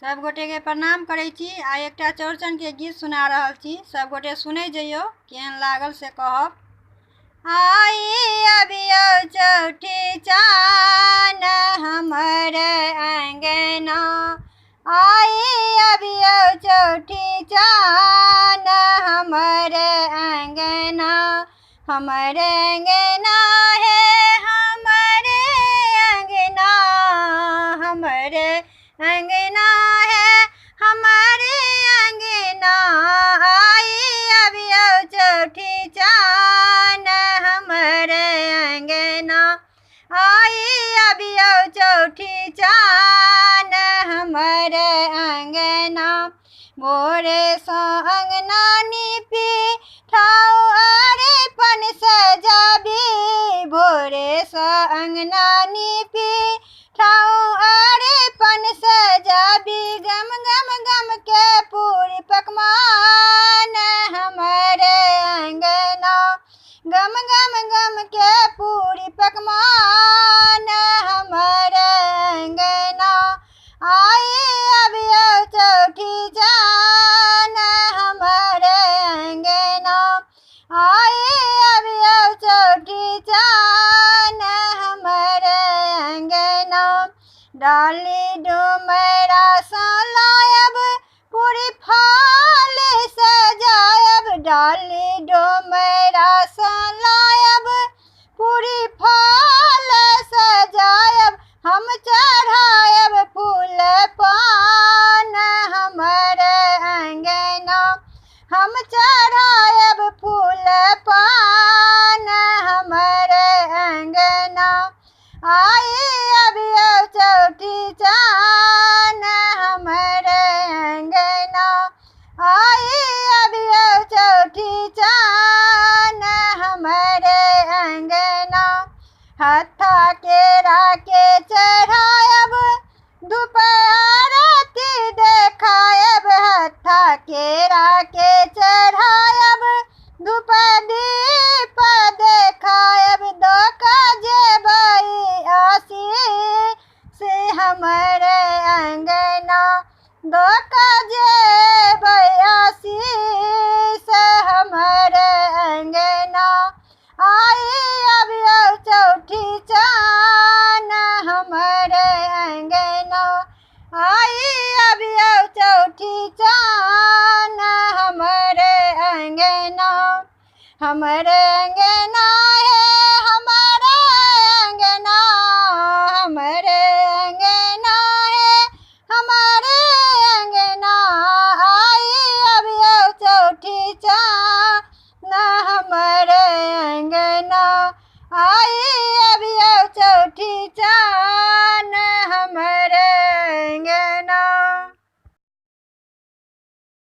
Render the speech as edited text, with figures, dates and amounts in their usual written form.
सब गोटे के प्रणाम करै छी। आइ एकटा चौड़चन के गीत सुना रहल छी, सब गोटे सुनै जइयो, केहन लागल से कहब। आई अबियो चौठी चान हमर अंगना, आई अबियो चौठी चान हमर अंगना, हमर अंगना है हमर अंगना, हमर अंगना है हमारे अंगना, आई अबियो चौठी चान हमर अंगना, आई अबियो चौठी चान हमर अंगना। भोरे सो अंगना नीपी ठाउ अरिपन सजाबी, भोरे सो अंगना नीपी ठाउ अरिपन सजाबी, गम गम गम के पूरी पकवान हमर अंगना, गम गम गम के पूरी पकवान हमर अंगना, आई अबियो चौठी चान हमर अंगना, आई अबियो चौठी चान हमर अंगना। डाली डुमरा सँ लायब पूरी फाल सजायब, डाली डुमरा सँ लायब पूरी फाल सजायब, हम चढ़ायब फूल पान हमर अंगना, हम चढ़ायब फूल पान हमर अंगना, आई अबियो चौठी चान हमर अंगना, आई अबियो चौठी चान हमर अंगना। हत्था केरा के चढ़ायब धूप आरती देखायब, हत्था केरा के चढ़ायब धूप दीप देखायब, दो जेबई आशीष हमर अंगना, दो जेबई आशीष हमर अंगना, आई अबियो चौठी चान हमर अंगना, आई अबियो चौठी चान हमर अंगना, हमर अंगना है हमर अंगना, हमर अंगना है हमर अंगना, आई अबियो चौठी चान हमर अंगना, आई अबियो चौठी चान।